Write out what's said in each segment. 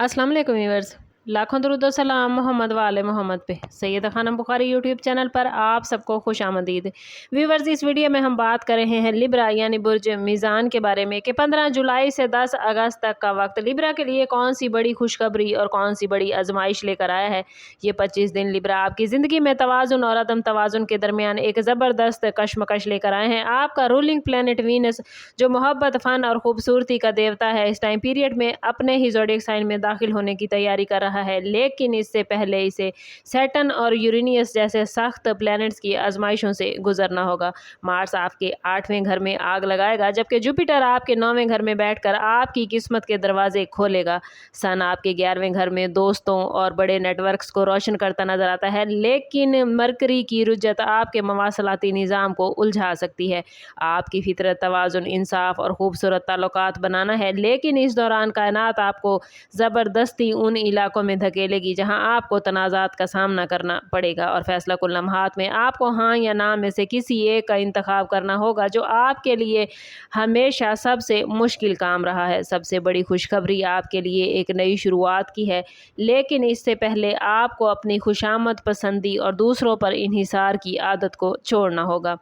अस्सलाम वालेकुम व्यूअर्स, लाखों दरूद और सलाम मोहम्मद वाले मोहम्मद पे। सैयद खानम बुखारी यूट्यूब चैनल पर आप सबको खुश आमदीद। व्यूअर्स, इस वीडियो में हम बात कर रहे हैं लिब्रा यानी बुर्ज मीज़ान के बारे में कि 15 जुलाई से 10 अगस्त तक का वक्त लिब्रा के लिए कौन सी बड़ी खुशखबरी और कौन सी बड़ी आजमाइश लेकर आया है। ये 25 दिन लिब्रा आपकी ज़िंदगी में तवाज़ुन और अदम तवाज़ुन के दरमियान एक ज़बरदस्त कशमकश लेकर आए हैं। आपका रूलिंग प्लैनेट वीनस, जो मोहब्बत, फ़न और खूबसूरती का देवता है, इस टाइम पीरियड में अपने ही ज़ोडिएक साइन में दाखिल होने की तैयारी कर रहा है। लेकिन इससे पहले इसे सैटर्न और यूरेनियस जैसे सख्त प्लैनेट्स की आजमाइशों से गुजरना होगा। मार्स आपके 8वें घर में आग लगाएगा, जबकि जुपिटर आपके 9वें घर में बैठकर आपकी किस्मत के दरवाजे खोलेगा। सन आपके 11वें घर में दोस्तों और बड़े नेटवर्क्स को रोशन करता नजर आता है, लेकिन मरकरी की रुजत आपके मवासलाती निज़ाम को उलझा सकती है। आपकी फितरत तवाज़ुन, इंसाफ और खूबसूरत ताल्लुकात बनाना है, लेकिन इस दौरान कायनात आपको ज़बरदस्ती उन इलाकों में धकेलेगी जहां आपको तनाज़ात का सामना करना पड़ेगा और फैसला कुल लम्हात में आपको हाँ या ना में से किसी एक का इंतखाब करना होगा, जो आपके लिए हमेशा सबसे मुश्किल काम रहा है। सबसे बड़ी खुशखबरी आपके लिए एक नई शुरुआत की है, लेकिन इससे पहले आपको अपनी खुशामद पसंदी और दूसरों पर इन्हिसार की आदत को छोड़ना होगा।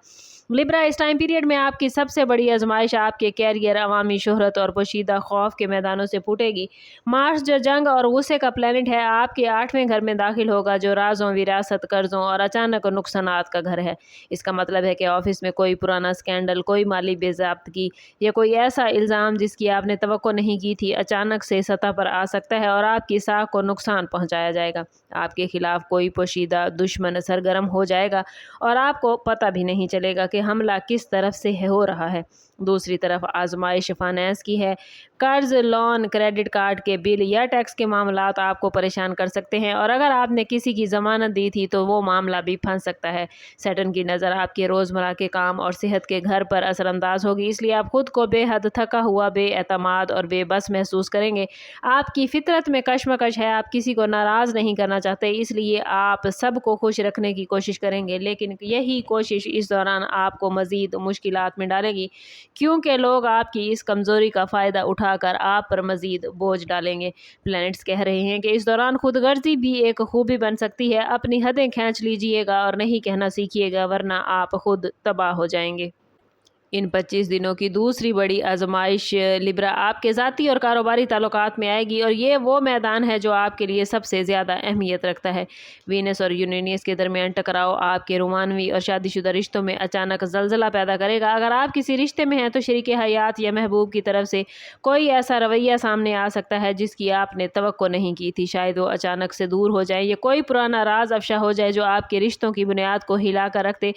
लिब्रा, इस टाइम पीरियड में आपकी सबसे बड़ी आजमाइश आपके कैरियर, अवामी शोहरत और पोशीदा खौफ के मैदानों से फूटेगी। मार्स, जो जंग और गुस्से का प्लैनेट है, आपके 8वें घर में दाखिल होगा, जो राजों, विरासत, कर्जों और अचानक नुकसानात का घर है। इसका मतलब है कि ऑफिस में कोई पुराना स्कैंडल, कोई माली बेज़ाब्तगी या कोई ऐसा इल्ज़ाम जिसकी आपने तवक्को नहीं की थी, अचानक से सतह पर आ सकता है और आपकी साख को नुकसान पहुँचाया जाएगा। आपके खिलाफ कोई पोशीदा दुश्मन सरगर्म हो जाएगा और आपको पता भी नहीं चलेगा कि हमला किस तरफ से हो रहा है। दूसरी तरफ आजमाइश फाइनेंस की है। कर्ज, लोन, क्रेडिट कार्ड के बिल या टैक्स के मामलात आपको परेशान कर सकते हैं और अगर आपने किसी की ज़मानत दी थी तो वो मामला भी फंस सकता है। सैटर्न की नज़र आपके रोज़मर्रा के काम और सेहत के घर पर असरअंदाज होगी, इसलिए आप खुद को बेहद थका हुआ, बेएतमाद और बेबस महसूस करेंगे। आपकी फितरत में कशमकश है, आप किसी को नाराज़ नहीं करना चाहते, इसलिए आप सबको खुश रखने की कोशिश करेंगे, लेकिन यही कोशिश इस दौरान आपको मज़ीद मुश्किलात में डालेगी, क्योंकि लोग आपकी इस कमज़ोरी का फ़ायदा उठाकर आप पर मज़ीद बोझ डालेंगे। प्लैनेट्स कह रहे हैं कि इस दौरान खुदगर्जी भी एक खूबी बन सकती है। अपनी हदें खींच लीजिएगा और नहीं कहना सीखिएगा, वरना आप खुद तबाह हो जाएंगे। इन 25 दिनों की दूसरी बड़ी आजमाइश लिब्रा आपके ज़ाती और कारोबारी ताल्लुकात में आएगी और ये वो मैदान है जो आपके लिए सबसे ज़्यादा अहमियत रखता है। वीनस और यूरेनियस के दरमियान टकराव आपके रोमानवी और शादीशुदा रिश्तों में अचानक जलजला पैदा करेगा। अगर आप किसी रिश्ते में हैं तो शरीक हयात या महबूब की तरफ से कोई ऐसा रवैया सामने आ सकता है जिसकी आपने तवक्को नहीं की थी। शायद वो अचानक से दूर हो जाए या कोई पुराना राज अफशा हो जाए जो आपके रिश्तों की बुनियाद को हिला कर रखते।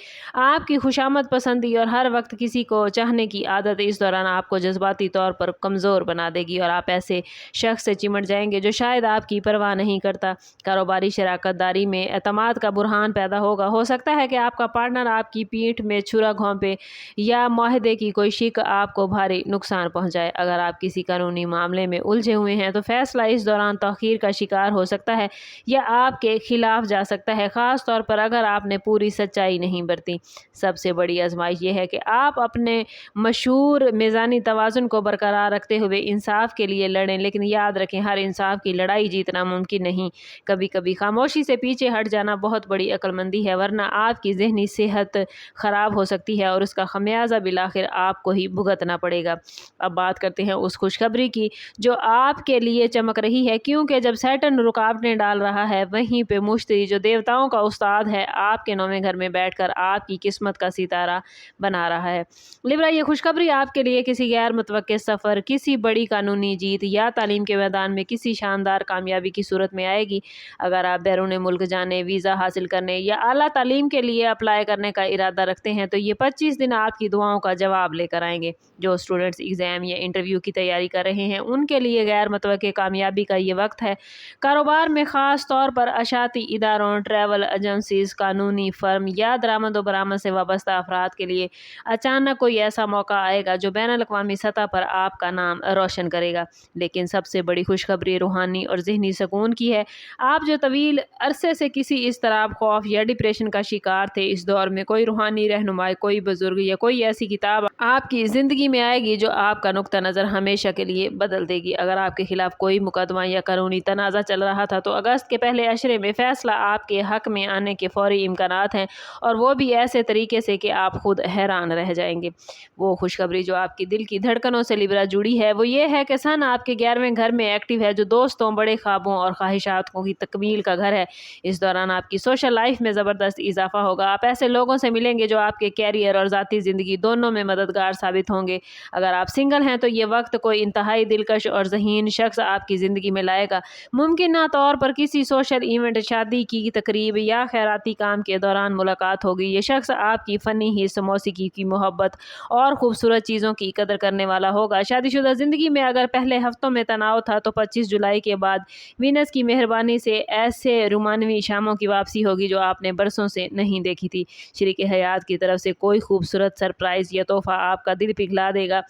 आपकी खुशामद पसंदी और हर वक्त किसी को चाहने की आदत इस दौरान आपको जज्बाती तौर पर कमज़ोर बना देगी और आप ऐसे शख्स से चिमट जाएंगे जो शायद आपकी परवाह नहीं करता। कारोबारी शराकत दारी में एतमाद का बुरहान पैदा होगा। हो सकता है कि आपका पार्टनर आपकी पीठ में छुरा घोंपे या मुआहदे की कोई शिक आपको भारी नुकसान पहुंचाए। अगर आप किसी कानूनी मामले में उलझे हुए हैं तो फैसला इस दौरान तौखीर का शिकार हो सकता है या आपके खिलाफ जा सकता है, ख़ास तौर पर अगर आपने पूरी सच्चाई नहीं बरती। सबसे बड़ी आजमाइश ये है कि आप अपने मशहूर मेज़ानी तवाज़ुन को बरकरार रखते हुए इंसाफ के लिए लड़ें, लेकिन याद रखें, हर इंसाफ की लड़ाई जीतना मुमकिन नहीं। कभी कभी खामोशी से पीछे हट जाना बहुत बड़ी अक्लमंदी है, वरना आपकी जहनी सेहत ख़राब हो सकती है और उसका खमियाजा बिलाखिर आपको ही भुगतना पड़ेगा। अब बात करते हैं उस खुशखबरी की जो आपके लिए चमक रही है, क्योंकि जब सैटर्न रुकावटें डाल रहा है, वहीं पे मुश्तरी, जो देवताओं का उस्ताद है, आपके 9वें घर में बैठकर आपकी किस्मत का सितारा बना रहा है। लिब्रा, ये खुशखबरी आपके लिए किसी गैर मुतवक्के सफ़र, किसी बड़ी कानूनी जीत या तालीम के मैदान में किसी शानदार कामयाबी की सूरत में आएगी। अगर आप बैरून मुल्क जाने, वीज़ा हासिल करने या आला तालीम के लिए अप्लाई करने का इरादा रखते हैं तो ये 25 दिन आपकी दुआओं का जवाब लेकर आएंगे। जो स्टूडेंट्स एग्ज़ाम या इंटरव्यू की तैयारी कर रहे हैं, उनके लिए गैर मुतवक्के कामयाबी का ये वक्त है। कारोबार में ख़ास तौर पर अशाती इदारों, ट्रैवल एजेंसीज, कानूनी फ़र्म या दरामद व बरामद से वाबस्ता अफराद के लिए अचानक अचानक कोई ऐसा मौका आएगा जो बैनुल अक़वामी सतह पर आपका नाम रोशन करेगा। लेकिन सबसे बड़ी खुशखबरी रूहानी और ज़हनी सुकून की है। आप जो तवील अरसे से किसी इज़्तिराब, खौफ या डिप्रेशन का शिकार थे, इस दौर में कोई रूहानी रहनुमाई, कोई बुजुर्ग या कोई ऐसी किताब आपकी ज़िंदगी में आएगी जो आपका नुक्ता नज़र हमेशा के लिए बदल देगी। अगर आपके खिलाफ कोई मुकदमा या कानूनी तनाज़ा चल रहा था तो अगस्त के पहले अशरे में फ़ैसला आपके हक़ में आने के फ़ौरी इम्कानात हैं, और वो भी ऐसे तरीके से कि आप खुद हैरान रह जाएंगे। वो खुशखबरी जो आपकी दिल की धड़कनों से लिब्रा जुड़ी है वो ये है कि सन आपके 11वें घर में एक्टिव है, जो दोस्तों, बड़े ख्वाबों और ख्वाहिशातों की तकमील का घर है। इस दौरान आपकी सोशल लाइफ में ज़बरदस्त इजाफा होगा। आप ऐसे लोगों से मिलेंगे जो आपके कैरियर और ज़ाती ज़िंदगी दोनों में मददगार साबित होंगे। अगर आप सिंगल हैं तो ये वक्त कोई इंतहाई दिलकश और ज़हीन शख्स आपकी ज़िंदगी में लाएगा। मुमकिन तौर पर किसी सोशल इवेंट, शादी की तकरीब या खैराती काम के दौरान मुलाकात होगी। ये शख्स आपकी फ़नी हिस्स, मौसीकी की मोहब्बत और खूबसूरत चीज़ों की कदर करने वाला होगा। शादीशुदा ज़िंदगी में अगर पहले हफ्तों में तनाव था तो 25 जुलाई के बाद वीनस की मेहरबानी से ऐसे रोमानवी शामों की वापसी होगी जो आपने बरसों से नहीं देखी थी। शरीके हयात की तरफ से कोई खूबसूरत सरप्राइज़ या तोहफ़ा आपका दिल पिघला देगा।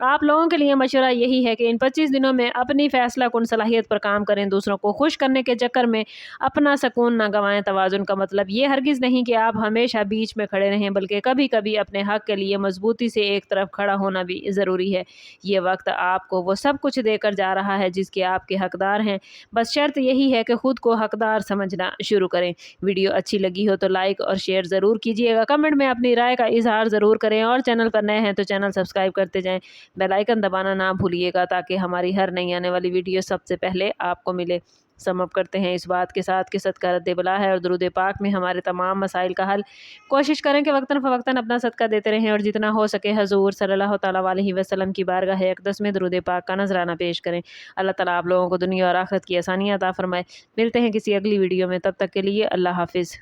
आप लोगों के लिए मशवरा यही है कि इन 25 दिनों में अपनी फैसला कुन सलाहियत पर काम करें। दूसरों को खुश करने के चक्कर में अपना सुकून न गंवाएं। तवाज़ुन का मतलब ये हरगिज़ नहीं कि आप हमेशा बीच में खड़े रहें, बल्कि कभी कभी अपने हक़ के लिए मजबूती से एक तरफ खड़ा होना भी ज़रूरी है। ये वक्त आपको वो सब कुछ देकर जा रहा है जिसके आपके हकदार हैं। बस शर्त यही है कि खुद को हकदार समझना शुरू करें। वीडियो अच्छी लगी हो तो लाइक और शेयर ज़रूर कीजिएगा। कमेंट में अपनी राय का इजहार ज़रूर करें, और चैनल पर नए हैं तो चैनल सब्सक्राइब करते जाएं। बेल आइकन दबाना ना भूलिएगा ताकि हमारी हर नई आने वाली वीडियो सबसे पहले आपको मिले। समअप करते हैं इस बात के साथ कि सदका रद्द बला है और दुरूद पाक में हमारे तमाम मसाइल का हल। कोशिश करें कि वक्तन फ़वक्तन अपना सदका देते रहें और जितना हो सके हजूर सल्लल्लाहु तआला अलैहि वसल्लम की बारगाह अक़दस में दुरूद पाक का नजराना पेश करें। अल्लाह ताला आप लोगों को दुनिया और आखिरत की आसानियाँ अता फरमाए। मिलते हैं किसी अगली वीडियो में, तब तक के लिए अल्लाह हाफिज़।